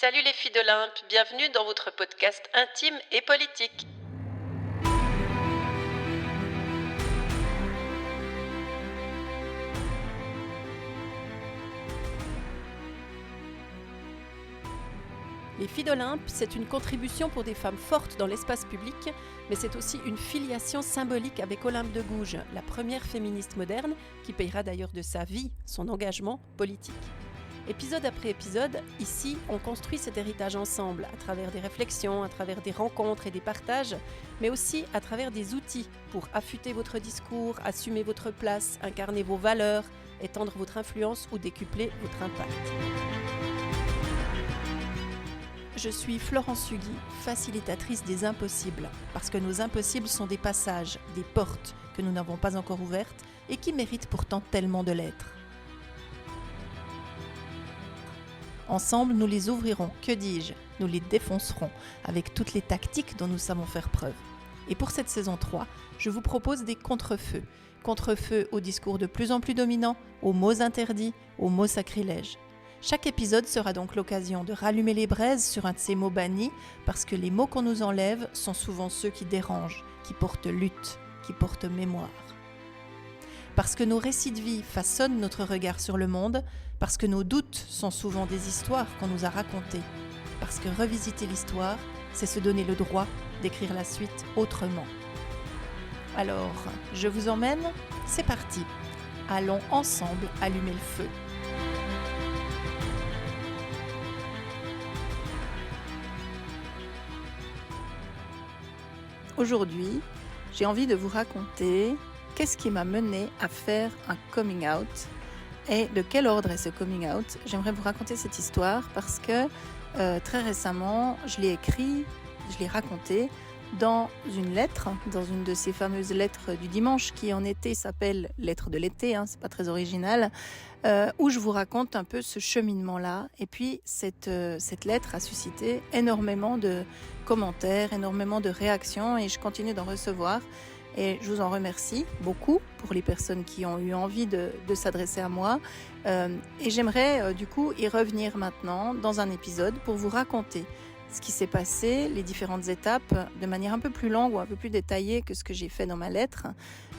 Salut les filles d'Olympe, bienvenue dans votre podcast intime et politique. Les filles d'Olympe, c'est une contribution pour des femmes fortes dans l'espace public, mais c'est aussi une filiation symbolique avec Olympe de Gouges, la première féministe moderne, qui payera d'ailleurs de sa vie son engagement politique. Épisode après épisode, ici, on construit cet héritage ensemble, à travers des réflexions, à travers des rencontres et des partages, mais aussi à travers des outils pour affûter votre discours, assumer votre place, incarner vos valeurs, étendre votre influence ou décupler votre impact. Je suis Florence Hugui, facilitatrice des impossibles, parce que nos impossibles sont des passages, des portes que nous n'avons pas encore ouvertes et qui méritent pourtant tellement de l'être. Ensemble, nous les ouvrirons, que dis-je, nous les défoncerons, avec toutes les tactiques dont nous savons faire preuve. Et pour cette saison 3, je vous propose des contre-feux. Contre-feux aux discours de plus en plus dominants, aux mots interdits, aux mots sacrilèges. Chaque épisode sera donc l'occasion de rallumer les braises sur un de ces mots bannis, parce que les mots qu'on nous enlève sont souvent ceux qui dérangent, qui portent lutte, qui portent mémoire. Parce que nos récits de vie façonnent notre regard sur le monde, parce que nos doutes sont souvent des histoires qu'on nous a racontées, parce que revisiter l'histoire, c'est se donner le droit d'écrire la suite autrement. Alors, je vous emmène, c'est parti. Allons ensemble allumer le feu. Aujourd'hui, j'ai envie de vous raconter qu'est-ce qui m'a mené à faire un coming out et de quel ordre est ce coming out. J'aimerais vous raconter cette histoire parce que très récemment, je l'ai écrit, je l'ai raconté dans une lettre, dans une de ces fameuses lettres du dimanche qui en été s'appelle lettre de l'été, c'est pas très original, où je vous raconte un peu ce cheminement-là. Et puis cette lettre a suscité énormément de commentaires, énormément de réactions et je continue d'en recevoir. Et je vous en remercie beaucoup pour les personnes qui ont eu envie de s'adresser à moi. Et j'aimerais du coup y revenir maintenant dans un épisode pour vous raconter ce qui s'est passé, les différentes étapes, de manière un peu plus longue ou un peu plus détaillée que ce que j'ai fait dans ma lettre,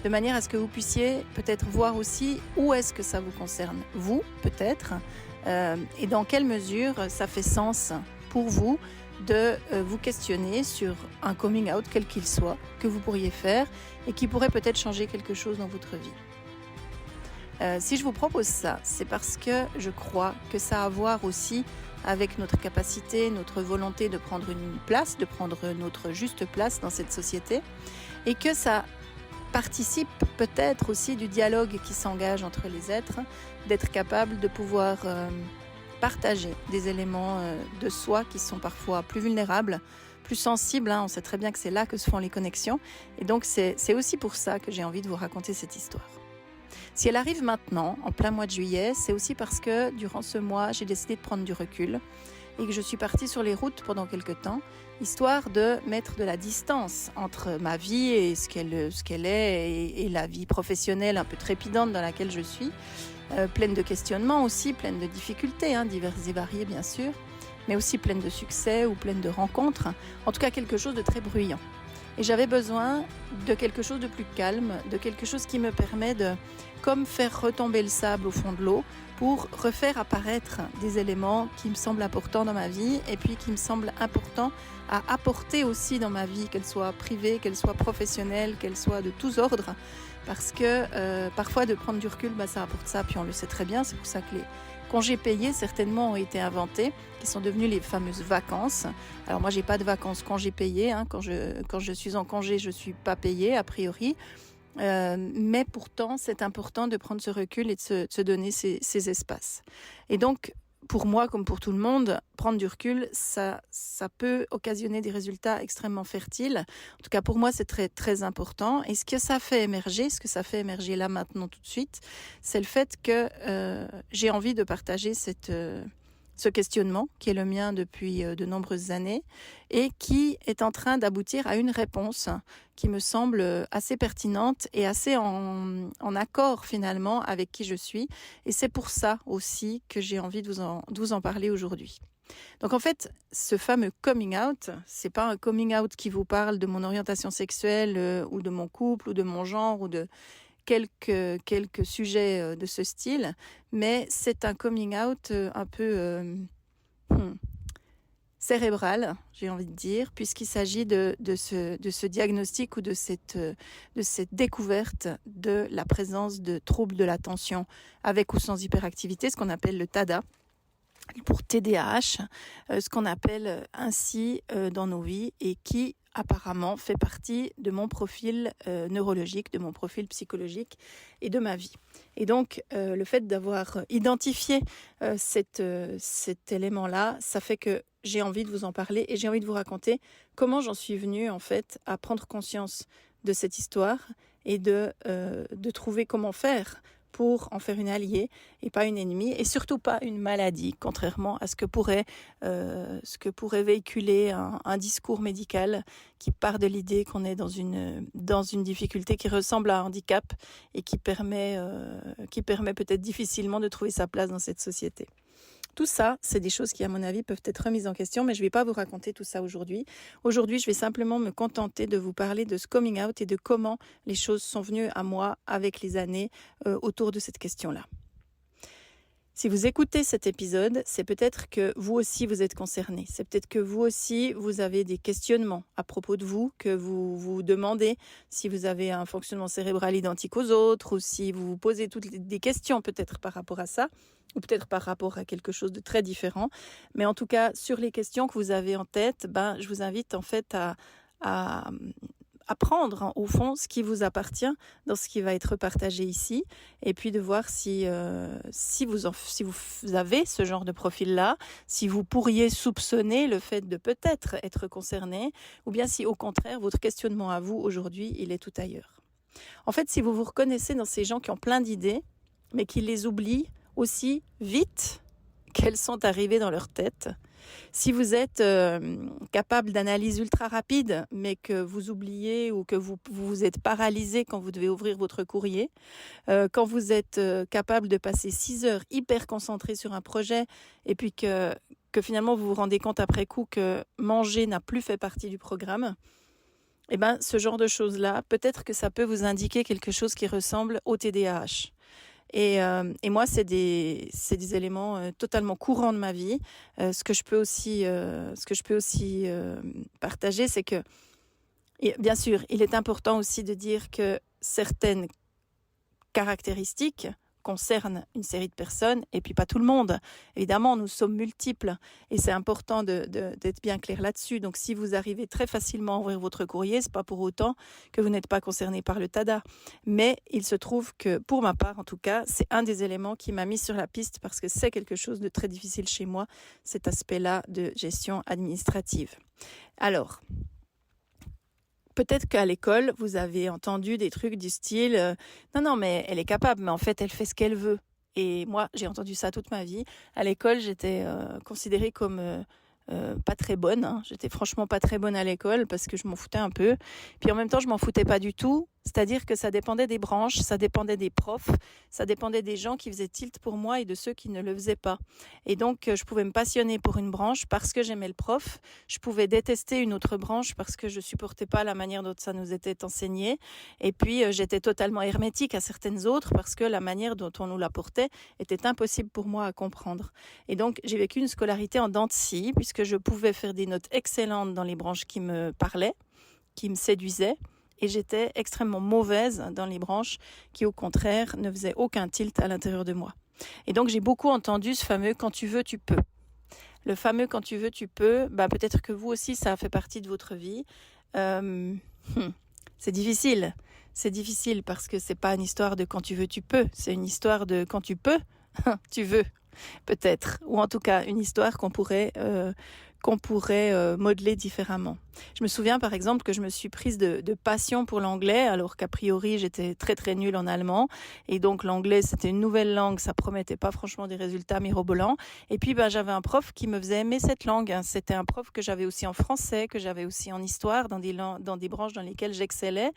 de manière à ce que vous puissiez peut-être voir aussi où est-ce que ça vous concerne, vous peut-être, et dans quelle mesure ça fait sens pour vous de vous questionner sur un coming out quel qu'il soit, que vous pourriez faire et qui pourrait peut-être changer quelque chose dans votre vie. Si je vous propose ça, c'est parce que je crois que ça a à voir aussi avec notre capacité, notre volonté de prendre une place, de prendre notre juste place dans cette société, et que ça participe peut-être aussi du dialogue qui s'engage entre les êtres, d'être capable de pouvoir partager des éléments de soi qui sont parfois plus vulnérables, plus sensibles. On sait très bien que c'est là que se font les connexions, et donc c'est aussi pour ça que j'ai envie de vous raconter cette histoire. Si elle arrive maintenant, en plein mois de juillet, c'est aussi parce que durant ce mois, j'ai décidé de prendre du recul et que je suis partie sur les routes pendant quelques temps, histoire de mettre de la distance entre ma vie et ce qu'elle est et la vie professionnelle un peu trépidante dans laquelle je suis, pleine de questionnements aussi, pleine de difficultés, diverses et variées bien sûr, mais aussi pleine de succès ou pleine de rencontres, en tout cas quelque chose de très bruyant. Et j'avais besoin de quelque chose de plus calme, de quelque chose qui me permet de comme faire retomber le sable au fond de l'eau pour refaire apparaître des éléments qui me semblent importants dans ma vie et puis qui me semblent importants à apporter aussi dans ma vie, qu'elle soit privée, qu'elle soit professionnelle, qu'elle soit de tous ordres. Parce que parfois de prendre du recul, ça apporte ça, puis on le sait très bien, c'est pour ça que les congés payés certainement ont été inventés, qui sont devenus les fameuses vacances. Alors moi j'ai pas de vacances congés payés, quand je suis en congé je suis pas payée a priori, mais pourtant c'est important de prendre ce recul et de se donner ces espaces. Et donc pour moi, comme pour tout le monde, prendre du recul, ça peut occasionner des résultats extrêmement fertiles. En tout cas, pour moi, c'est très, très important. Et ce que ça fait émerger là maintenant tout de suite, c'est le fait que j'ai envie de partager ce questionnement qui est le mien depuis de nombreuses années et qui est en train d'aboutir à une réponse qui me semble assez pertinente et assez en accord finalement avec qui je suis. Et c'est pour ça aussi que j'ai envie de vous en parler aujourd'hui. Donc en fait, ce fameux coming out, c'est pas un coming out qui vous parle de mon orientation sexuelle ou de mon couple ou de mon genre ou de quelques sujets de ce style, mais c'est un coming out un peu cérébral, j'ai envie de dire, puisqu'il s'agit de ce diagnostic ou de cette découverte de la présence de troubles de l'attention avec ou sans hyperactivité, ce qu'on appelle le TADA, pour TDAH, ce qu'on appelle ainsi dans nos vies et qui apparemment fait partie de mon profil neurologique, de mon profil psychologique et de ma vie. Et donc le fait d'avoir identifié cet élément-là, ça fait que j'ai envie de vous en parler et j'ai envie de vous raconter comment j'en suis venue en fait à prendre conscience de cette histoire et de trouver comment faire pour en faire une alliée et pas une ennemie, et surtout pas une maladie, contrairement à ce que pourrait véhiculer un discours médical qui part de l'idée qu'on est dans une difficulté qui ressemble à un handicap et qui permet peut-être difficilement de trouver sa place dans cette société. Tout ça, c'est des choses qui, à mon avis, peuvent être remises en question, mais je ne vais pas vous raconter tout ça aujourd'hui. Aujourd'hui, je vais simplement me contenter de vous parler de ce coming out et de comment les choses sont venues à moi avec les années autour de cette question-là. Si vous écoutez cet épisode, c'est peut-être que vous aussi vous êtes concerné. C'est peut-être que vous aussi vous avez des questionnements à propos de vous, que vous vous demandez si vous avez un fonctionnement cérébral identique aux autres ou si vous vous posez toutes des questions peut-être par rapport à ça ou peut-être par rapport à quelque chose de très différent. Mais en tout cas, sur les questions que vous avez en tête, je vous invite en fait à prendre au fond ce qui vous appartient dans ce qui va être partagé ici et puis de voir si vous avez ce genre de profil-là, si vous pourriez soupçonner le fait de peut-être être concerné ou bien si au contraire votre questionnement à vous aujourd'hui il est tout ailleurs. En fait, si vous vous reconnaissez dans ces gens qui ont plein d'idées mais qui les oublient aussi vite qu'elles sont arrivées dans leur tête, si vous êtes capable d'analyse ultra rapide, mais que vous oubliez ou que vous êtes paralysé quand vous devez ouvrir votre courrier, quand vous êtes capable de passer 6 heures hyper concentré sur un projet et puis que finalement vous vous rendez compte après coup que manger n'a plus fait partie du programme, ce genre de choses-là, peut-être que ça peut vous indiquer quelque chose qui ressemble au TDAH. Et moi, c'est des éléments totalement courants de ma vie. Ce que je peux aussi partager, c'est que, bien sûr, il est important aussi de dire que certaines caractéristiques concernent une série de personnes et puis pas tout le monde. Évidemment, nous sommes multiples et c'est important d'être bien clair là-dessus. Donc, si vous arrivez très facilement à ouvrir votre courrier, c'est pas pour autant que vous n'êtes pas concerné par le TADA. Mais il se trouve que, pour ma part en tout cas, c'est un des éléments qui m'a mis sur la piste parce que c'est quelque chose de très difficile chez moi, cet aspect-là de gestion administrative. Alors, peut-être qu'à l'école, vous avez entendu des trucs du style « Non, mais elle est capable, mais en fait, elle fait ce qu'elle veut. » Et moi, j'ai entendu ça toute ma vie. À l'école, j'étais considérée comme pas très bonne. Hein. J'étais franchement pas très bonne à l'école parce que je m'en foutais un peu. Puis en même temps, je m'en foutais pas du tout. C'est-à-dire que ça dépendait des branches, ça dépendait des profs, ça dépendait des gens qui faisaient tilt pour moi et de ceux qui ne le faisaient pas. Et donc, je pouvais me passionner pour une branche parce que j'aimais le prof. Je pouvais détester une autre branche parce que je supportais pas la manière dont ça nous était enseigné. Et puis, j'étais totalement hermétique à certaines autres parce que la manière dont on nous l'apportait était impossible pour moi à comprendre. Et donc, j'ai vécu une scolarité en dents de scie puisque je pouvais faire des notes excellentes dans les branches qui me parlaient, qui me séduisaient. Et j'étais extrêmement mauvaise dans les branches qui, au contraire, ne faisaient aucun tilt à l'intérieur de moi. Et donc, j'ai beaucoup entendu ce fameux « quand tu veux, tu peux ». Le fameux « quand tu veux, tu peux », peut-être que vous aussi, ça a fait partie de votre vie. C'est difficile. C'est difficile parce que c'est pas une histoire de « quand tu veux, tu peux ». C'est une histoire de « quand tu peux, tu veux ». Peut-être. Ou en tout cas, une histoire qu'on pourrait qu'on pourrait modeler différemment. Je me souviens par exemple que je me suis prise de passion pour l'anglais, alors qu'a priori j'étais très très nulle en allemand, et donc l'anglais c'était une nouvelle langue, ça promettait pas franchement des résultats mirobolants. Et puis j'avais un prof qui me faisait aimer cette langue. C'était un prof que j'avais aussi en français, que j'avais aussi en histoire, dans des branches dans lesquelles j'excellais.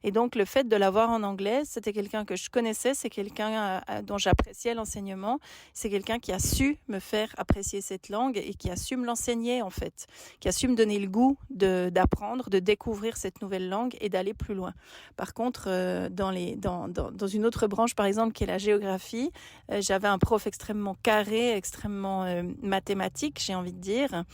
Et donc le fait de l'avoir en anglais, c'était quelqu'un que je connaissais, c'est quelqu'un dont j'appréciais l'enseignement, c'est quelqu'un qui a su me faire apprécier cette langue et qui a su me l'enseigner en fait, qui a su me donner le goût d'apprendre, de découvrir cette nouvelle langue et d'aller plus loin. Par contre, dans une autre branche, par exemple, qui est la géographie, j'avais un prof extrêmement carré, extrêmement mathématique, j'ai envie de dire.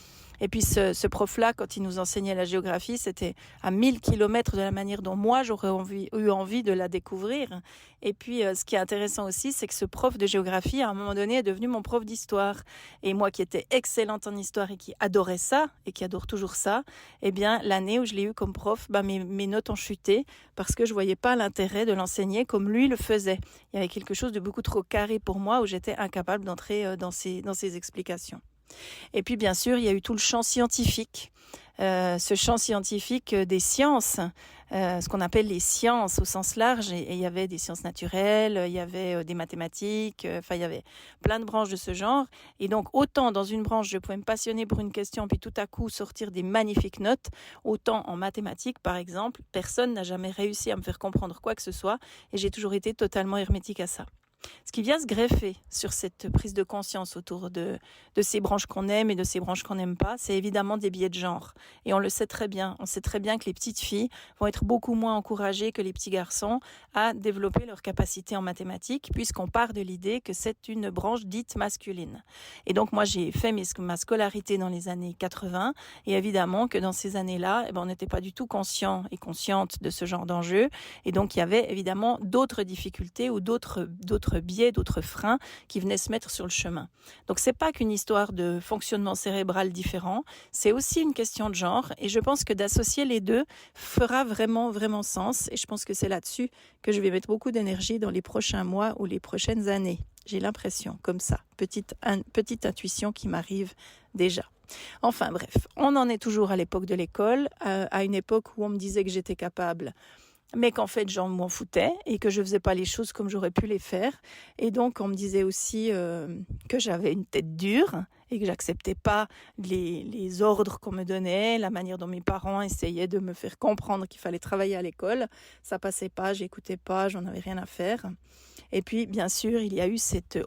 Et puis ce prof-là, quand il nous enseignait la géographie, c'était à 1000 kilomètres de la manière dont moi j'aurais eu envie de la découvrir. Et puis ce qui est intéressant aussi, c'est que ce prof de géographie, à un moment donné, est devenu mon prof d'histoire. Et moi qui étais excellente en histoire et qui adorais ça, et qui adore toujours ça, eh bien l'année où je l'ai eu comme prof, mes notes ont chuté parce que je voyais pas l'intérêt de l'enseigner comme lui le faisait. Il y avait quelque chose de beaucoup trop carré pour moi où j'étais incapable d'entrer dans ses explications. Et puis bien sûr, il y a eu tout le champ scientifique, ce champ scientifique des sciences, ce qu'on appelle les sciences au sens large. Et il y avait des sciences naturelles, il y avait des mathématiques, il y avait plein de branches de ce genre. Et donc autant dans une branche, je pouvais me passionner pour une question puis tout à coup sortir des magnifiques notes, autant en mathématiques par exemple, personne n'a jamais réussi à me faire comprendre quoi que ce soit et j'ai toujours été totalement hermétique à ça. Ce qui vient se greffer sur cette prise de conscience autour de ces branches qu'on aime et de ces branches qu'on n'aime pas, c'est évidemment des biais de genre. Et on le sait très bien. On sait très bien que les petites filles vont être beaucoup moins encouragées que les petits garçons à développer leurs capacités en mathématiques, puisqu'on part de l'idée que c'est une branche dite masculine. Et donc moi, j'ai fait ma scolarité dans les années 80, et évidemment que dans ces années-là, on n'était pas du tout conscient et consciente de ce genre d'enjeu. Et donc il y avait évidemment d'autres difficultés ou d'autres biais, d'autres freins qui venaient se mettre sur le chemin. Donc c'est pas qu'une histoire de fonctionnement cérébral différent, c'est aussi une question de genre et je pense que d'associer les deux fera vraiment sens et je pense que c'est là-dessus que je vais mettre beaucoup d'énergie dans les prochains mois ou les prochaines années. J'ai l'impression, comme ça, petite intuition qui m'arrive déjà. Enfin bref, on en est toujours à l'époque de l'école, à une époque où on me disait que j'étais capable, mais qu'en fait j'en m'en foutais et que je faisais pas les choses comme j'aurais pu les faire. Et donc on me disait aussi que j'avais une tête dure et que j'acceptais pas les ordres qu'on me donnait, la manière dont mes parents essayaient de me faire comprendre qu'il fallait travailler à l'école. Ça passait pas, j'écoutais pas, j'en avais rien à faire. Et puis bien sûr il y a eu cette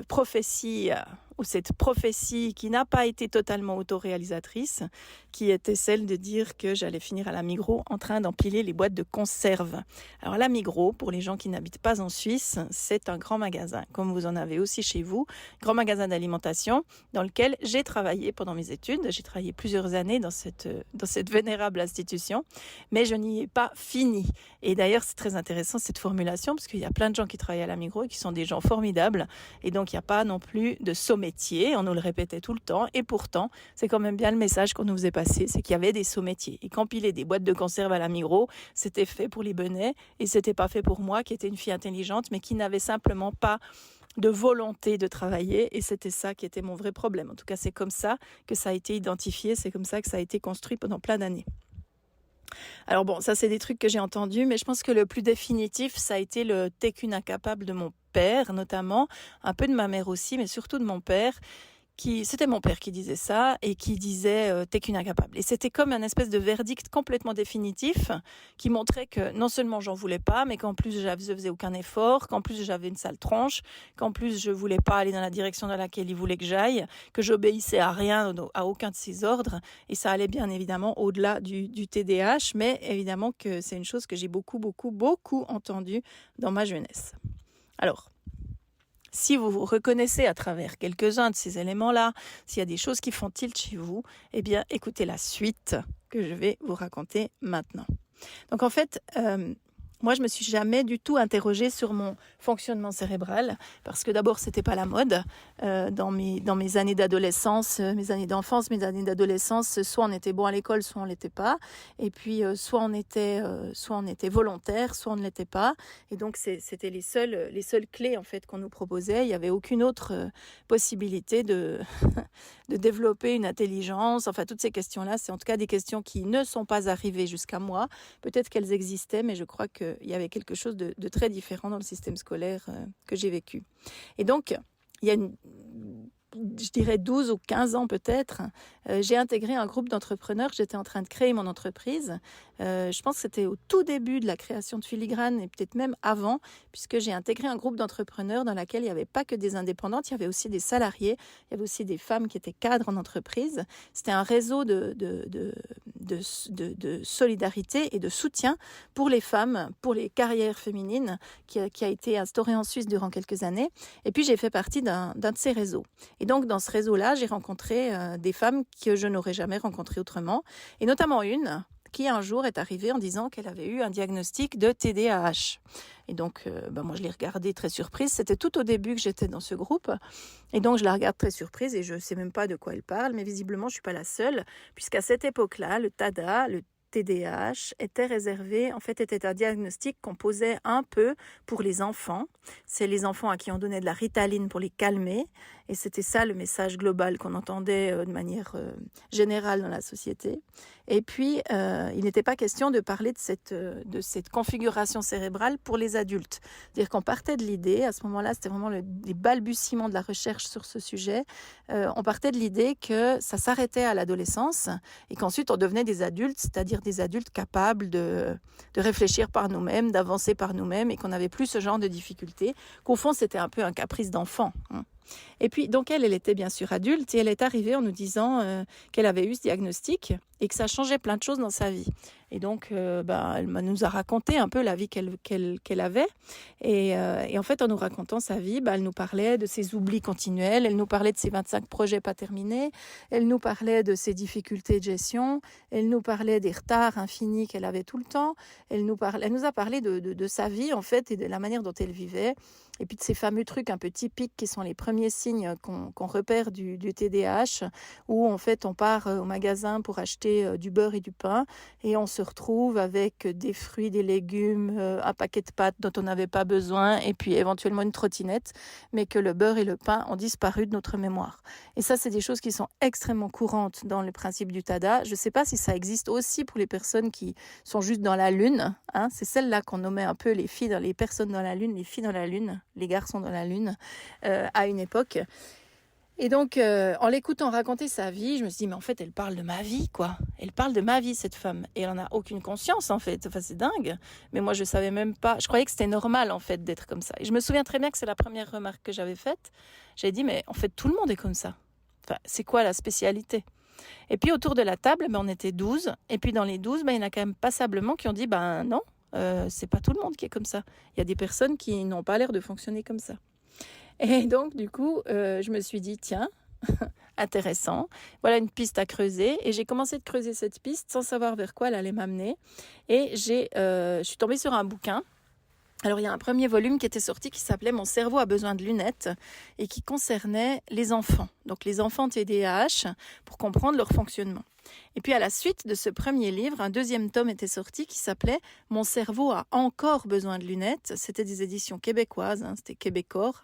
prophétie ou cette prophétie qui n'a pas été totalement autoréalisatrice, qui était celle de dire que j'allais finir à la Migros en train d'empiler les boîtes de conserve. Alors la Migros, pour les gens qui n'habitent pas en Suisse, c'est un grand magasin, comme vous en avez aussi chez vous, grand magasin d'alimentation dans lequel j'ai travaillé pendant mes études. J'ai travaillé plusieurs années dans cette vénérable institution, mais je n'y ai pas fini. Et d'ailleurs, c'est très intéressant cette formulation, parce qu'il y a plein de gens qui travaillent à la Migros et qui sont des gens formidables, et donc il n'y a pas non plus de métier, on nous le répétait tout le temps, et pourtant, c'est quand même bien le message qu'on nous faisait passer, c'est qu'il y avait des sous-métiers. Et qu'empiler des boîtes de conserve à la Migros, c'était fait pour les benets, et c'était pas fait pour moi, qui étais une fille intelligente, mais qui n'avait simplement pas de volonté de travailler, et c'était ça qui était mon vrai problème. En tout cas, c'est comme ça que ça a été identifié, c'est comme ça que ça a été construit pendant plein d'années. Alors bon, ça c'est des trucs que j'ai entendus, mais je pense que le plus définitif, ça a été le « t'es qu'une incapable » de mon père, notamment, un peu de ma mère aussi, mais surtout de mon père, c'était mon père qui disait ça, et qui disait « t'es qu'une incapable ». Et c'était comme un espèce de verdict complètement définitif, qui montrait que non seulement j'en voulais pas, mais qu'en plus je faisais aucun effort, qu'en plus j'avais une sale tronche, qu'en plus je voulais pas aller dans la direction dans laquelle il voulait que j'aille, que j'obéissais à rien, à aucun de ses ordres, et ça allait bien évidemment au-delà du TDAH, mais évidemment que c'est une chose que j'ai beaucoup entendue dans ma jeunesse. Alors, si vous vous reconnaissez à travers quelques-uns de ces éléments-là, s'il y a des choses qui font tilt chez vous, eh bien, écoutez la suite que je vais vous raconter maintenant. Donc, en fait, Moi, je me suis jamais du tout interrogée sur mon fonctionnement cérébral parce que d'abord, c'était pas la mode. Dans mes années d'adolescence, mes années d'enfance, mes années d'adolescence, soit on était bon à l'école, soit on l'était pas. Et puis, soit on était volontaire, soit on ne l'était pas. Et donc, c'était les seules clés en fait qu'on nous proposait. Il y avait aucune autre possibilité de de développer une intelligence. Enfin, toutes ces questions-là, c'est en tout cas des questions qui ne sont pas arrivées jusqu'à moi. Peut-être qu'elles existaient, mais je crois qu'il y avait quelque chose de très différent dans le système scolaire que j'ai vécu. Et donc, il y a je dirais 12 ou 15 ans peut-être, j'ai intégré un groupe d'entrepreneurs. J'étais en train de créer mon entreprise. Je pense que c'était au tout début de la création de Filigrane et peut-être même avant, puisque j'ai intégré un groupe d'entrepreneurs dans lequel il n'y avait pas que des indépendantes, il y avait aussi des salariés, il y avait aussi des femmes qui étaient cadres en entreprise. C'était un réseau de solidarité et de soutien pour les femmes, pour les carrières féminines, qui a été instauré en Suisse durant quelques années. Et puis j'ai fait partie d'un de ces réseaux. Et donc, dans ce réseau-là, j'ai rencontré des femmes que je n'aurais jamais rencontrées autrement, et notamment une qui un jour est arrivée en disant qu'elle avait eu un diagnostic de TDAH. Et donc, moi, je l'ai regardée très surprise. C'était tout au début que j'étais dans ce groupe. Et donc, je la regarde très surprise et je ne sais même pas de quoi elle parle, mais visiblement, je ne suis pas la seule, puisqu'à cette époque-là, le TADA, le TDAH était un diagnostic qu'on posait un peu pour les enfants. C'est les enfants à qui on donnait de la Ritaline pour les calmer. Et c'était ça le message global qu'on entendait de manière générale dans la société. Et puis, il n'était pas question de parler de cette configuration cérébrale pour les adultes. C'est-à-dire qu'on partait de l'idée, à ce moment-là, c'était vraiment les balbutiements de la recherche sur ce sujet, on partait de l'idée que ça s'arrêtait à l'adolescence et qu'ensuite on devenait des adultes, c'est-à-dire des adultes capables de réfléchir par nous-mêmes, d'avancer par nous-mêmes et qu'on n'avait plus ce genre de difficultés, qu'au fond c'était un peu un caprice d'enfant. Et puis, donc elle était bien sûr adulte et elle est arrivée en nous disant qu'elle avait eu ce diagnostic et que ça changeait plein de choses dans sa vie. Et donc, elle nous a raconté un peu la vie qu'elle avait. Et en fait, en nous racontant sa vie, elle nous parlait de ses oublis continuels, elle nous parlait de ses 25 projets pas terminés, elle nous parlait de ses difficultés de gestion, elle nous parlait des retards infinis qu'elle avait tout le temps, elle nous a parlé de sa vie, en fait, et de la manière dont elle vivait. Et puis de ces fameux trucs un peu typiques qui sont les premiers signes qu'on repère du TDAH, où en fait on part au magasin pour acheter du beurre et du pain et on se retrouve avec des fruits, des légumes, un paquet de pâtes dont on n'avait pas besoin et puis éventuellement une trottinette, mais que le beurre et le pain ont disparu de notre mémoire. Et ça, c'est des choses qui sont extrêmement courantes dans le principe du TADA. Je ne sais pas si ça existe aussi pour les personnes qui sont juste dans la lune. C'est celle-là qu'on nommait un peu les personnes dans la lune, les filles dans la lune, les garçons dans la lune, à une époque. Et donc, en l'écoutant raconter sa vie, je me suis dit, mais en fait, elle parle de ma vie, quoi. Elle parle de ma vie, cette femme. Et elle en a aucune conscience, en fait. Enfin, c'est dingue. Mais moi, je savais même pas. Je croyais que c'était normal, en fait, d'être comme ça. Et je me souviens très bien que c'est la première remarque que j'avais faite. J'avais dit, mais en fait, tout le monde est comme ça. Enfin, c'est quoi la spécialité ? Et puis, autour de la table, on était 12. Et puis, dans les 12, il y en a quand même passablement qui ont dit, non, c'est pas tout le monde qui est comme ça. Il y a des personnes qui n'ont pas l'air de fonctionner comme ça. Et donc, du coup, je me suis dit, tiens, intéressant, voilà une piste à creuser. Et j'ai commencé de creuser cette piste sans savoir vers quoi elle allait m'amener. Et je suis tombée sur un bouquin. Alors, il y a un premier volume qui était sorti qui s'appelait « Mon cerveau a besoin de lunettes » et qui concernait les enfants. Donc, les enfants TDAH pour comprendre leur fonctionnement. Et puis, à la suite de ce premier livre, un deuxième tome était sorti qui s'appelait « Mon cerveau a encore besoin de lunettes ». C'était des éditions québécoises, c'était Québécois.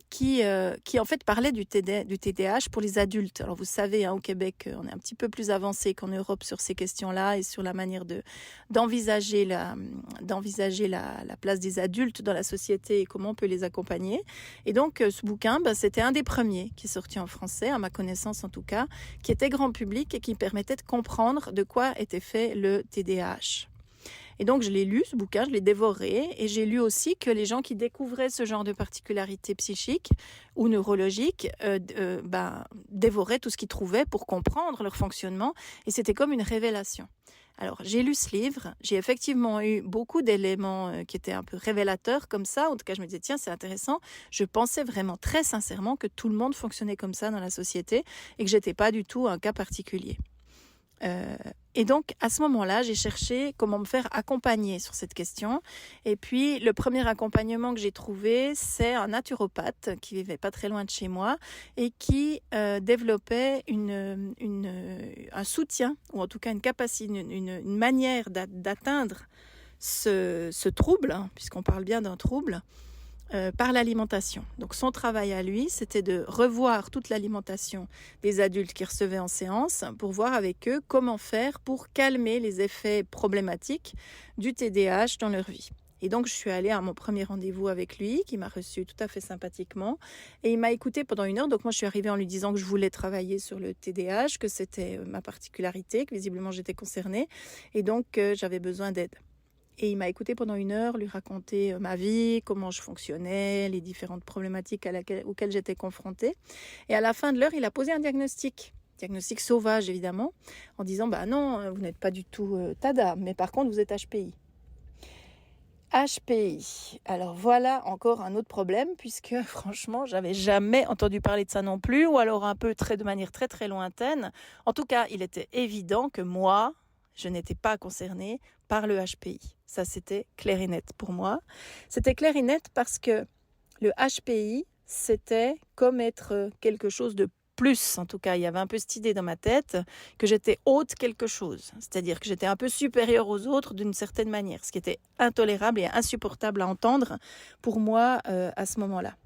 Qui en fait parlait du TDAH pour les adultes. Alors vous savez, au Québec, on est un petit peu plus avancé qu'en Europe sur ces questions-là et sur la manière d'envisager la place des adultes dans la société et comment on peut les accompagner. Et donc ce bouquin, c'était un des premiers qui est sorti en français, à ma connaissance en tout cas, qui était grand public et qui permettait de comprendre de quoi était fait le TDAH. Et donc, je l'ai lu, ce bouquin, je l'ai dévoré. Et j'ai lu aussi que les gens qui découvraient ce genre de particularités psychiques ou neurologiques dévoraient tout ce qu'ils trouvaient pour comprendre leur fonctionnement. Et c'était comme une révélation. Alors, j'ai lu ce livre. J'ai effectivement eu beaucoup d'éléments qui étaient un peu révélateurs comme ça. En tout cas, je me disais, tiens, c'est intéressant. Je pensais vraiment très sincèrement que tout le monde fonctionnait comme ça dans la société et que j'étais pas du tout un cas particulier. Et donc, à ce moment-là, j'ai cherché comment me faire accompagner sur cette question. Et puis, le premier accompagnement que j'ai trouvé, c'est un naturopathe qui vivait pas très loin de chez moi et qui développait un soutien, ou en tout cas une capacité, une manière d'atteindre ce trouble, hein, puisqu'on parle bien d'un trouble, par l'alimentation. Donc son travail à lui, c'était de revoir toute l'alimentation des adultes qui recevaient en séance pour voir avec eux comment faire pour calmer les effets problématiques du TDAH dans leur vie. Et donc je suis allée à mon premier rendez-vous avec lui, qui m'a reçue tout à fait sympathiquement, et il m'a écoutée pendant 1 heure. Donc moi je suis arrivée en lui disant que je voulais travailler sur le TDAH, que c'était ma particularité, que visiblement j'étais concernée, et donc j'avais besoin d'aide. Et il m'a écouté pendant 1 heure, lui raconter ma vie, comment je fonctionnais, les différentes problématiques auxquelles j'étais confrontée. Et à la fin de l'heure, il a posé un diagnostic sauvage évidemment, en disant bah non, vous n'êtes pas du tout TADA, mais par contre vous êtes HPI. HPI. Alors voilà encore un autre problème, puisque franchement, j'avais jamais entendu parler de ça non plus, ou alors un peu de manière très très lointaine. En tout cas, il était évident que moi, je n'étais pas concernée par le HPI. Ça, c'était clair et net pour moi. C'était clair et net parce que le HPI, c'était comme être quelque chose de plus. En tout cas, il y avait un peu cette idée dans ma tête que j'étais autre quelque chose. C'est-à-dire que j'étais un peu supérieure aux autres d'une certaine manière, ce qui était intolérable et insupportable à entendre pour moi à ce moment-là.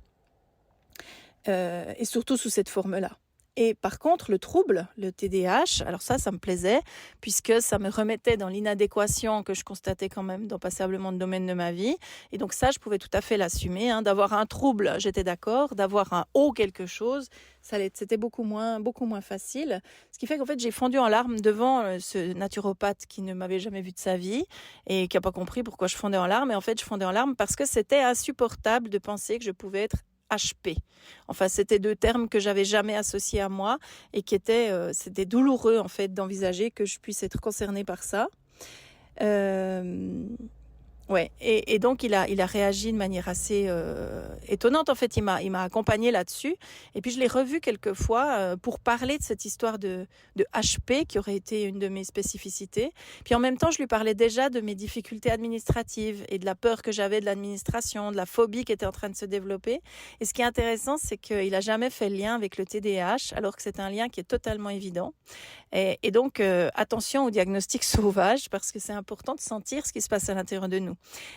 Et surtout sous cette forme-là. Et par contre, le trouble, le TDAH, alors ça me plaisait, puisque ça me remettait dans l'inadéquation que je constatais quand même dans passablement de domaines de ma vie. Et donc ça, je pouvais tout à fait l'assumer. D'avoir un trouble, j'étais d'accord. D'avoir un haut quelque chose, c'était beaucoup moins facile. Ce qui fait qu'en fait, j'ai fondu en larmes devant ce naturopathe qui ne m'avait jamais vu de sa vie et qui n'a pas compris pourquoi je fondais en larmes. Et en fait, je fondais en larmes parce que c'était insupportable de penser que je pouvais être HP. Enfin, c'était 2 termes que j'avais jamais associés à moi et qui c'était douloureux en fait d'envisager que je puisse être concernée par ça. Ouais, et donc il a réagi de manière assez étonnante. En fait, il m'a accompagnée là-dessus. Et puis je l'ai revu quelques fois pour parler de cette histoire de HP qui aurait été une de mes spécificités. Puis en même temps, je lui parlais déjà de mes difficultés administratives et de la peur que j'avais de l'administration, de la phobie qui était en train de se développer. Et ce qui est intéressant, c'est qu'il a jamais fait le lien avec le TDAH, alors que c'est un lien qui est totalement évident. Et donc attention au diagnostic sauvage, parce que c'est important de sentir ce qui se passe à l'intérieur de nous.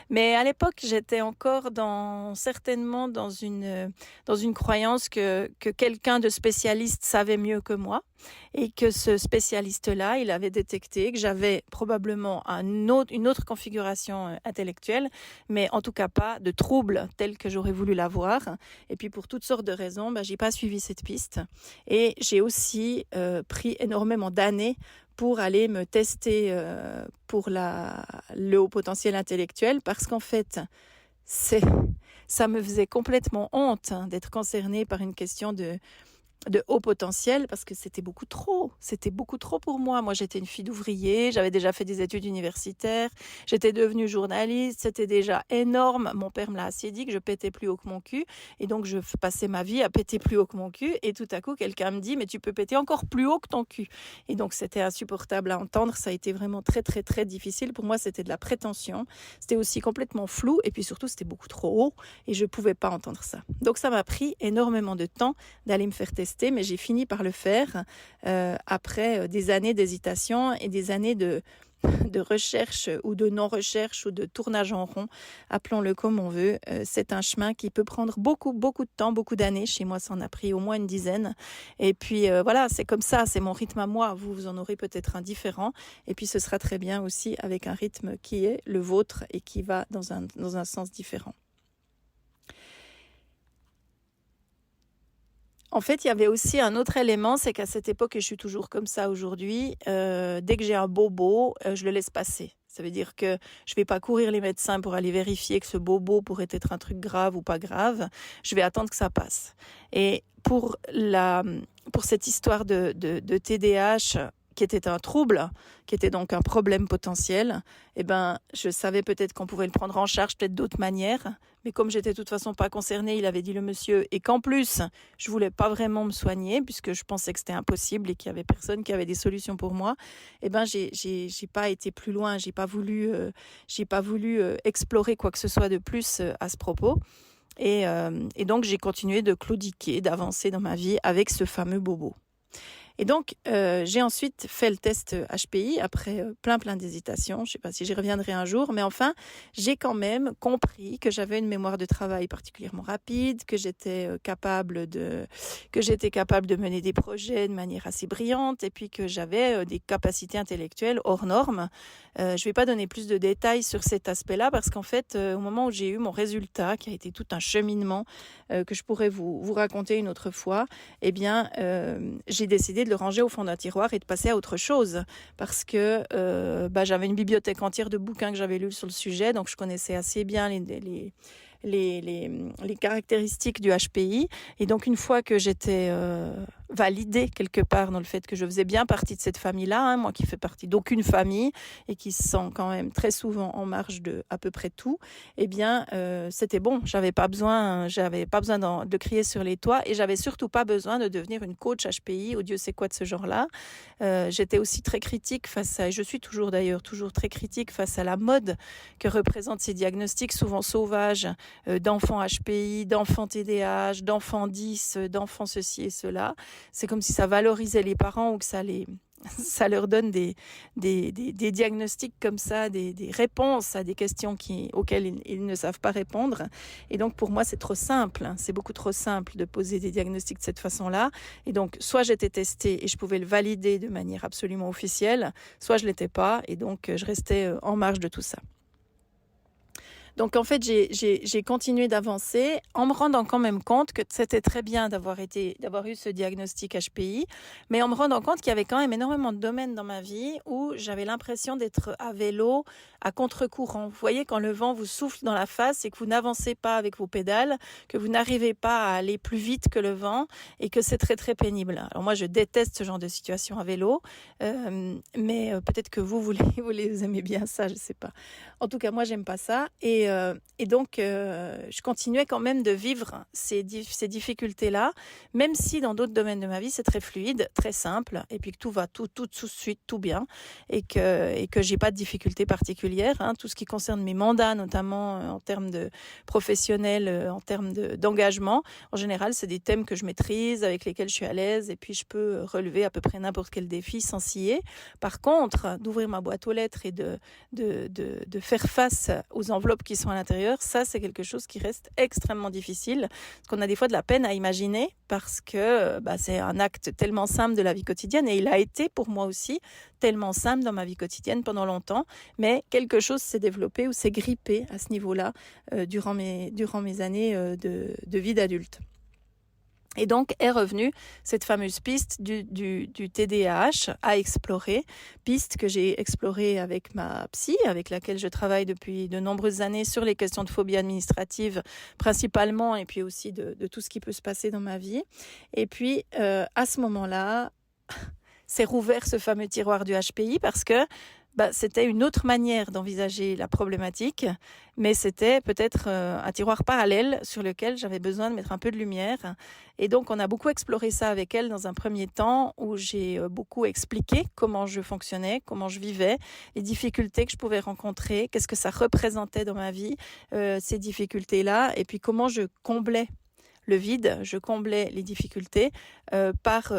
Mais à l'époque, j'étais encore certainement dans une croyance que quelqu'un de spécialiste savait mieux que moi et que ce spécialiste-là, il avait détecté que j'avais probablement une autre configuration intellectuelle, mais en tout cas pas de trouble tel que j'aurais voulu l'avoir. Et puis pour toutes sortes de raisons, j'ai pas suivi cette piste. Et j'ai aussi pris énormément d'années pour aller me tester pour le haut potentiel intellectuel, parce qu'en fait, ça me faisait complètement honte d'être concernée par une question de haut potentiel, parce que c'était beaucoup trop pour moi. Moi, j'étais une fille d'ouvrier, j'avais déjà fait des études universitaires, j'étais devenue journaliste, c'était déjà énorme. Mon père me l'a assez dit que je pétais plus haut que mon cul, et donc je passais ma vie à péter plus haut que mon cul, et tout à coup, quelqu'un me dit, mais tu peux péter encore plus haut que ton cul. Et donc, c'était insupportable à entendre, ça a été vraiment très, très, très difficile. Pour moi, c'était de la prétention, c'était aussi complètement flou, et puis surtout, c'était beaucoup trop haut, et je pouvais pas entendre ça. Donc, ça m'a pris énormément de temps d'aller me faire tester, mais j'ai fini par le faire après des années d'hésitation et des années de recherche ou de non-recherche ou de tournage en rond, appelons-le comme on veut. C'est un chemin qui peut prendre beaucoup de temps, beaucoup d'années. Chez moi, ça en a pris au moins une dizaine. Et puis voilà, c'est comme ça, c'est mon rythme à moi. Vous en aurez peut-être un différent. Et puis ce sera très bien aussi avec un rythme qui est le vôtre et qui va dans un sens différent. En fait, il y avait aussi un autre élément, c'est qu'à cette époque, et je suis toujours comme ça aujourd'hui, dès que j'ai un bobo, je le laisse passer. Ça veut dire que je vais pas courir les médecins pour aller vérifier que ce bobo pourrait être un truc grave ou pas grave. Je vais attendre que ça passe. Et pour cette histoire de TDAH, qui était un trouble, qui était donc un problème potentiel, eh ben, je savais peut-être qu'on pouvait le prendre en charge peut-être d'autres manières, mais comme j'étais de toute façon pas concernée, il avait dit le monsieur, et qu'en plus, je voulais pas vraiment me soigner, puisque je pensais que c'était impossible et qu'il y avait personne qui avait des solutions pour moi, eh ben, j'ai pas été plus loin, j'ai pas voulu explorer quoi que ce soit de plus à ce propos. Et donc, j'ai continué de claudiquer, d'avancer dans ma vie avec ce fameux bobo. Et donc, j'ai ensuite fait le test HPI après plein d'hésitations. Je ne sais pas si j'y reviendrai un jour, mais enfin, j'ai quand même compris que j'avais une mémoire de travail particulièrement rapide, que j'étais capable de mener des projets de manière assez brillante, et puis que j'avais des capacités intellectuelles hors normes. Je ne vais pas donner plus de détails sur cet aspect-là, parce qu'en fait, au moment où j'ai eu mon résultat, qui a été tout un cheminement que je pourrais vous raconter une autre fois, eh bien, j'ai décidé de le ranger au fond d'un tiroir et de passer à autre chose, parce que j'avais une bibliothèque entière de bouquins que j'avais lus sur le sujet, donc je connaissais assez bien les caractéristiques du HPI. Et donc, une fois que j'étais validée quelque part dans le fait que je faisais bien partie de cette famille-là, moi qui fais partie d'aucune famille et qui se sent quand même très souvent en marge de à peu près tout, eh bien, c'était bon. J'avais pas besoin de crier sur les toits, et j'avais surtout pas besoin de devenir une coach HPI ou Dieu sait quoi de ce genre-là. J'étais aussi très critique et je suis toujours très critique face à la mode que représentent ces diagnostics souvent sauvages, d'enfants HPI, d'enfants TDAH, d'enfants 10, d'enfants ceci et cela. C'est comme si ça valorisait les parents ou que ça leur donne des diagnostics comme ça, des réponses à des questions auxquelles ils ne savent pas répondre. Et donc, pour moi, c'est trop simple. C'est beaucoup trop simple de poser des diagnostics de cette façon-là. Et donc, soit j'étais testée et je pouvais le valider de manière absolument officielle, soit je ne l'étais pas. Et donc, je restais en marge de tout ça. Donc en fait, j'ai continué d'avancer en me rendant quand même compte que c'était très bien d'avoir eu ce diagnostic HPI, mais en me rendant compte qu'il y avait quand même énormément de domaines dans ma vie où j'avais l'impression d'être à vélo, à contre-courant. Vous voyez, quand le vent vous souffle dans la face et que vous n'avancez pas avec vos pédales, que vous n'arrivez pas à aller plus vite que le vent et que c'est très très pénible. Alors moi, je déteste ce genre de situation à vélo, mais peut-être que vous les aimez bien ça, je sais pas. En tout cas, moi, j'aime pas ça. Et donc, je continuais quand même de vivre ces difficultés-là, même si dans d'autres domaines de ma vie, c'est très fluide, très simple, et puis que tout va tout de suite, tout bien, et que j'ai pas de difficultés particulières. Tout ce qui concerne mes mandats, notamment en termes de professionnels, en termes d'engagement, en général, c'est des thèmes que je maîtrise, avec lesquels je suis à l'aise, et puis je peux relever à peu près n'importe quel défi sans scier. Par contre, d'ouvrir ma boîte aux lettres et de faire face aux enveloppes qui sont à l'intérieur, ça c'est quelque chose qui reste extrêmement difficile, parce qu'on a des fois de la peine à imaginer, parce que c'est un acte tellement simple de la vie quotidienne, et il a été pour moi aussi tellement simple dans ma vie quotidienne pendant longtemps, mais quelque chose s'est développé ou s'est grippé à ce niveau-là durant mes années de vie d'adulte. Et donc est revenue cette fameuse piste du TDAH à explorer, piste que j'ai explorée avec ma psy, avec laquelle je travaille depuis de nombreuses années sur les questions de phobie administrative principalement, et puis aussi de tout ce qui peut se passer dans ma vie. Et puis à ce moment-là, s'est rouvert ce fameux tiroir du HPI, parce que c'était une autre manière d'envisager la problématique, mais c'était peut-être un tiroir parallèle sur lequel j'avais besoin de mettre un peu de lumière. Et donc, on a beaucoup exploré ça avec elle dans un premier temps, où j'ai beaucoup expliqué comment je fonctionnais, comment je vivais, les difficultés que je pouvais rencontrer, qu'est-ce que ça représentait dans ma vie, ces difficultés-là, et puis comment je comblais le vide, je comblais les difficultés par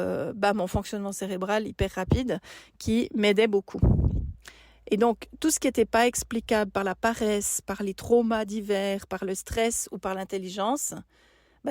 mon fonctionnement cérébral hyper rapide qui m'aidait beaucoup. Et donc, tout ce qui n'était pas explicable par la paresse, par les traumas divers, par le stress ou par l'intelligence,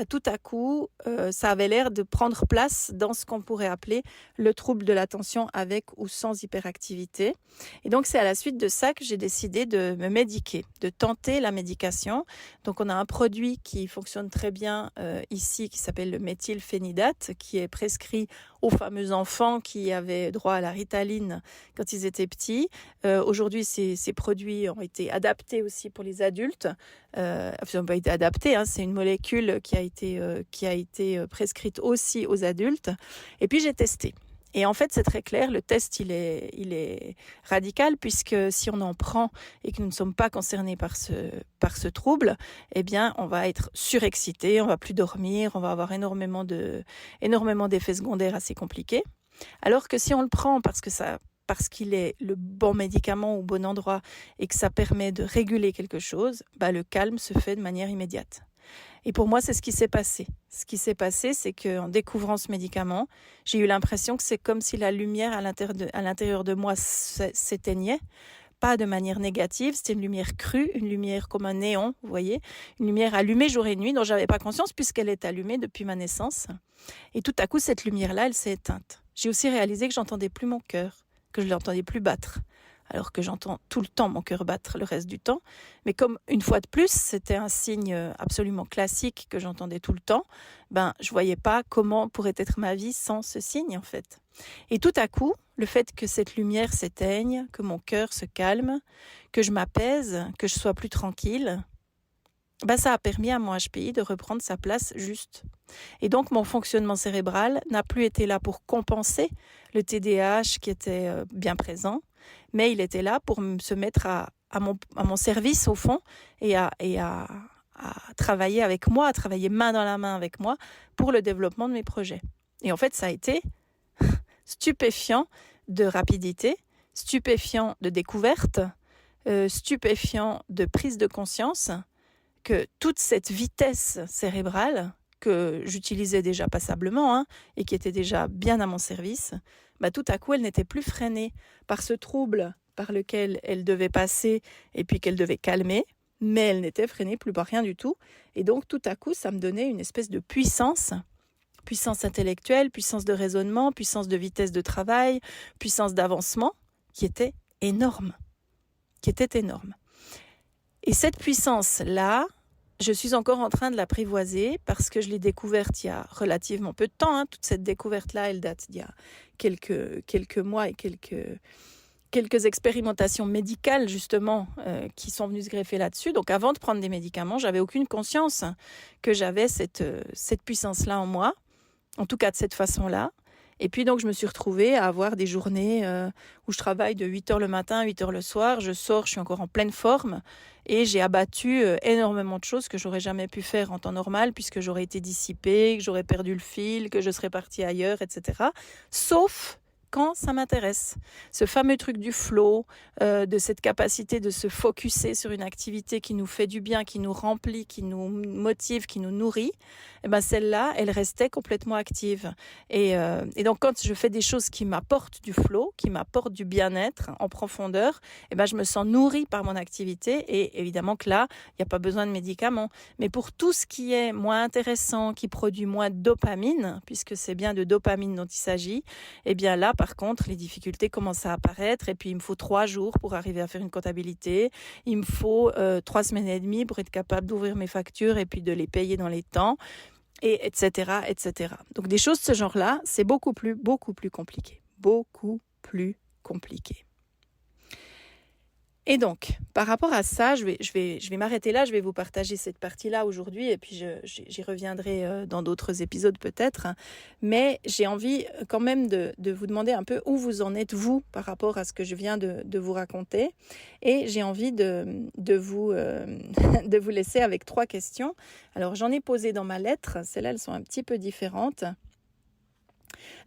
tout à coup, ça avait l'air de prendre place dans ce qu'on pourrait appeler le trouble de l'attention avec ou sans hyperactivité. Et donc, c'est à la suite de ça que j'ai décidé de me médiquer, de tenter la médication. Donc, on a un produit qui fonctionne très bien ici, qui s'appelle le méthylphénidate, qui est prescrit aux fameux enfants qui avaient droit à la Ritaline quand ils étaient petits. Aujourd'hui, ces produits ont été adaptés aussi pour les adultes. Ils n'ont pas été adaptés, c'est une molécule qui a été prescrite aussi aux adultes. Et puis j'ai testé. Et en fait, c'est très clair, le test, il est radical, puisque si on en prend et que nous ne sommes pas concernés par ce trouble, eh bien, on va être surexcité, on va plus dormir, on va avoir énormément d'effets secondaires assez compliqués. Alors que si on le prend parce qu'il est le bon médicament au bon endroit et que ça permet de réguler quelque chose, le calme se fait de manière immédiate. Et pour moi, c'est ce qui s'est passé. Ce qui s'est passé, c'est qu'en découvrant ce médicament, j'ai eu l'impression que c'est comme si la lumière à l'intérieur de moi s'éteignait. Pas de manière négative, c'était une lumière crue, une lumière comme un néon, vous voyez, une lumière allumée jour et nuit dont j'avais pas conscience puisqu'elle est allumée depuis ma naissance. Et tout à coup, cette lumière-là, elle s'est éteinte. J'ai aussi réalisé que j'entendais plus mon cœur, que je l'entendais plus battre. Alors que j'entends tout le temps mon cœur battre le reste du temps. Mais comme, une fois de plus, c'était un signe absolument classique que j'entendais tout le temps, je voyais pas comment pourrait être ma vie sans ce signe, en fait. Et tout à coup, le fait que cette lumière s'éteigne, que mon cœur se calme, que je m'apaise, que je sois plus tranquille, ça a permis à mon HPI de reprendre sa place juste. Et donc, mon fonctionnement cérébral n'a plus été là pour compenser le TDAH qui était bien présent, mais il était là pour se mettre à mon service, au fond, et à travailler avec moi, à travailler main dans la main avec moi pour le développement de mes projets. Et en fait, ça a été stupéfiant de rapidité, stupéfiant de découverte, stupéfiant de prise de conscience, que toute cette vitesse cérébrale que j'utilisais déjà passablement et qui était déjà bien à mon service, tout à coup, elle n'était plus freinée par ce trouble par lequel elle devait passer et puis qu'elle devait calmer, mais elle n'était freinée plus par rien du tout. Et donc, tout à coup, ça me donnait une espèce de puissance intellectuelle, puissance de raisonnement, puissance de vitesse de travail, puissance d'avancement, qui était énorme. Et cette puissance-là, je suis encore en train de l'apprivoiser parce que je l'ai découverte il y a relativement peu de temps. Toute cette découverte-là, elle date d'il y a quelques mois et quelques expérimentations médicales, justement, qui sont venues se greffer là-dessus. Donc, avant de prendre des médicaments, j'avais aucune conscience que j'avais cette puissance-là en moi, en tout cas de cette façon-là. Et puis donc je me suis retrouvée à avoir des journées où je travaille de 8h le matin à 8h le soir, je sors, je suis encore en pleine forme et j'ai abattu énormément de choses que j'aurais jamais pu faire en temps normal puisque j'aurais été dissipée, que j'aurais perdu le fil, que je serais partie ailleurs, etc. Sauf quand ça m'intéresse. Ce fameux truc du flow, de cette capacité de se focusser sur une activité qui nous fait du bien, qui nous remplit, qui nous motive, qui nous nourrit, celle-là, elle restait complètement active. Et donc, quand je fais des choses qui m'apportent du flow, qui m'apportent du bien-être en profondeur, je me sens nourrie par mon activité. Et évidemment que là, il n'y a pas besoin de médicaments. Mais pour tout ce qui est moins intéressant, qui produit moins de dopamine, puisque c'est bien de dopamine dont il s'agit, là, par contre, les difficultés commencent à apparaître et puis il me faut 3 jours pour arriver à faire une comptabilité. Il me faut 3 semaines et demie pour être capable d'ouvrir mes factures et puis de les payer dans les temps, et etc., etc. Donc des choses de ce genre-là, c'est beaucoup plus compliqué. Beaucoup plus compliqué. Et donc, par rapport à ça, je vais m'arrêter là, je vais vous partager cette partie-là aujourd'hui et puis j'y reviendrai dans d'autres épisodes peut-être. Mais j'ai envie quand même de vous demander un peu où vous en êtes, vous, par rapport à ce que je viens de vous raconter. Et j'ai envie de vous laisser avec 3 questions. Alors, j'en ai posé dans ma lettre, celles-là, elles sont un petit peu différentes.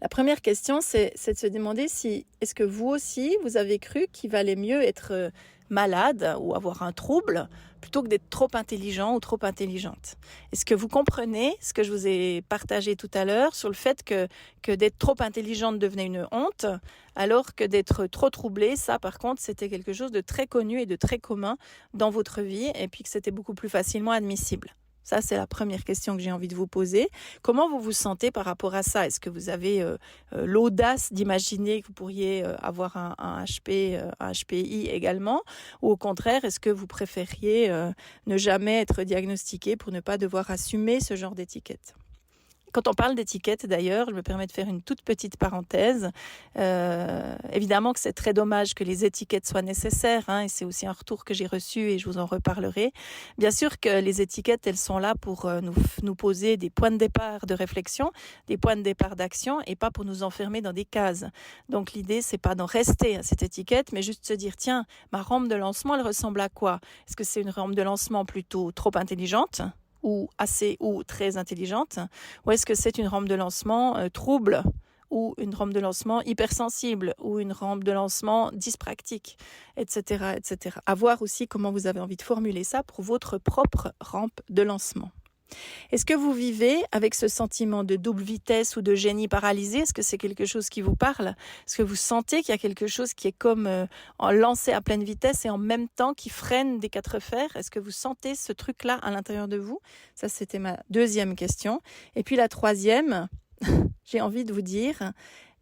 La première question, c'est de se demander est-ce que vous aussi, vous avez cru qu'il valait mieux être malade ou avoir un trouble plutôt que d'être trop intelligent ou trop intelligente. Est-ce que vous comprenez ce que je vous ai partagé tout à l'heure sur le fait que d'être trop intelligente devenait une honte, alors que d'être trop troublée, ça par contre, c'était quelque chose de très connu et de très commun dans votre vie et puis que c'était beaucoup plus facilement admissible. Ça, c'est la première question que j'ai envie de vous poser. Comment vous vous sentez par rapport à ça ? Est-ce que vous avez l'audace d'imaginer que vous pourriez avoir un HPI également ? Ou au contraire, est-ce que vous préfériez ne jamais être diagnostiqué pour ne pas devoir assumer ce genre d'étiquette ? Quand on parle d'étiquette, d'ailleurs, je me permets de faire une toute petite parenthèse. Évidemment que c'est très dommage que les étiquettes soient nécessaires, et c'est aussi un retour que j'ai reçu et je vous en reparlerai. Bien sûr que les étiquettes, elles sont là pour nous poser des points de départ de réflexion, des points de départ d'action et pas pour nous enfermer dans des cases. Donc l'idée, c'est pas d'en rester à cette étiquette, mais juste se dire, tiens, ma rampe de lancement, elle ressemble à quoi? Est-ce que c'est une rampe de lancement plutôt trop intelligente ? Ou assez ou très intelligente, ou est-ce que c'est une rampe de lancement trouble, ou une rampe de lancement hypersensible, ou une rampe de lancement dyspraxique, etc., etc. À voir aussi comment vous avez envie de formuler ça pour votre propre rampe de lancement. Est-ce que vous vivez avec ce sentiment de double vitesse ou de génie paralysé? Est-ce que c'est quelque chose qui vous parle? Est-ce que vous sentez qu'il y a quelque chose qui est comme lancé à pleine vitesse et en même temps qui freine des quatre fers? Est-ce que vous sentez ce truc-là à l'intérieur de vous? Ça, c'était ma deuxième question. Et puis la troisième, j'ai envie de vous dire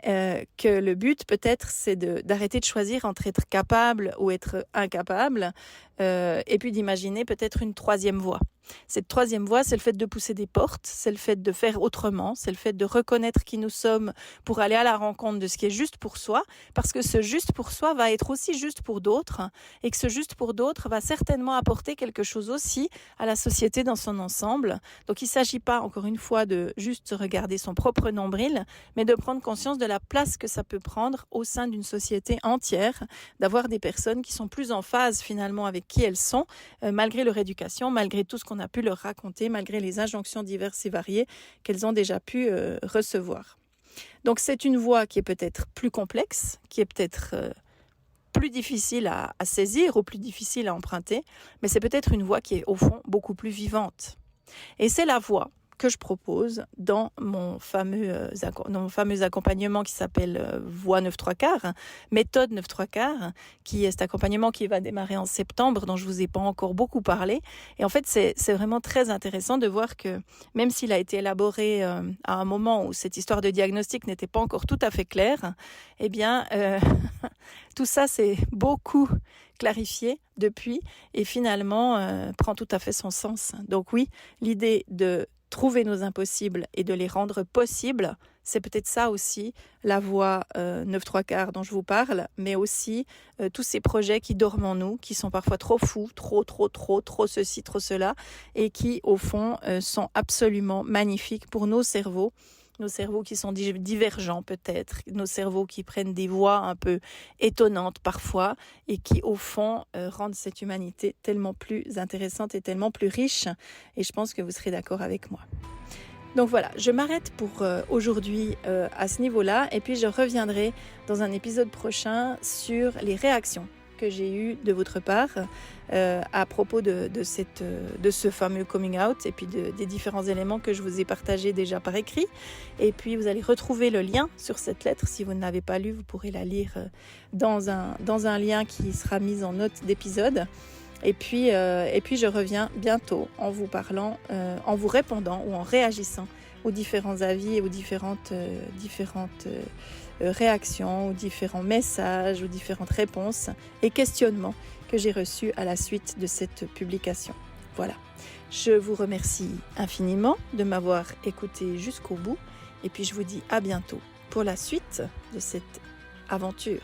que le but peut-être c'est d'arrêter de choisir entre être capable ou être incapable et puis d'imaginer peut-être une troisième voie. Cette troisième voie, c'est le fait de pousser des portes, c'est le fait de faire autrement, c'est le fait de reconnaître qui nous sommes pour aller à la rencontre de ce qui est juste pour soi, parce que ce juste pour soi va être aussi juste pour d'autres, et que ce juste pour d'autres va certainement apporter quelque chose aussi à la société dans son ensemble. Donc il ne s'agit pas, encore une fois, de juste regarder son propre nombril, mais de prendre conscience de la place que ça peut prendre au sein d'une société entière, d'avoir des personnes qui sont plus en phase finalement avec qui elles sont, malgré leur éducation, malgré tout ce qu'on a pu leur raconter, malgré les injonctions diverses et variées qu'elles ont déjà pu recevoir. Donc c'est une voie qui est peut-être plus complexe, qui est peut-être plus difficile à saisir ou plus difficile à emprunter, mais c'est peut-être une voie qui est au fond beaucoup plus vivante. Et c'est la voie que je propose dans mon fameux accompagnement qui s'appelle Voie 9-3/4, méthode 9-3/4, qui est cet accompagnement qui va démarrer en septembre, dont je vous ai pas encore beaucoup parlé. Et en fait, c'est vraiment très intéressant de voir que même s'il a été élaboré à un moment où cette histoire de diagnostic n'était pas encore tout à fait claire, eh bien, tout ça s'est beaucoup clarifié depuis et finalement prend tout à fait son sens. Donc oui, l'idée de trouver nos impossibles et de les rendre possibles, c'est peut-être ça aussi, la voie 9-3/4 dont je vous parle, mais aussi tous ces projets qui dorment en nous, qui sont parfois trop fous, trop ceci, trop cela, et qui au fond sont absolument magnifiques pour nos cerveaux qui sont divergents peut-être, nos cerveaux qui prennent des voies un peu étonnantes parfois et qui au fond rendent cette humanité tellement plus intéressante et tellement plus riche, et je pense que vous serez d'accord avec moi. Donc voilà, je m'arrête pour aujourd'hui à ce niveau-là, et puis je reviendrai dans un épisode prochain sur les réactions que j'ai eues de votre part à propos de ce fameux coming out et puis des différents éléments que je vous ai partagés déjà par écrit. Et puis vous allez retrouver le lien sur cette lettre. Si vous ne l'avez pas lu, vous pourrez la lire dans un lien qui sera mis en note d'épisode. Et puis je reviens bientôt en vous parlant, en vous répondant ou en réagissant aux différents avis et aux différentes réactions, aux différents messages, aux différentes réponses et questionnements que j'ai reçus à la suite de cette publication. Voilà, je vous remercie infiniment de m'avoir écouté jusqu'au bout et puis je vous dis à bientôt pour la suite de cette aventure.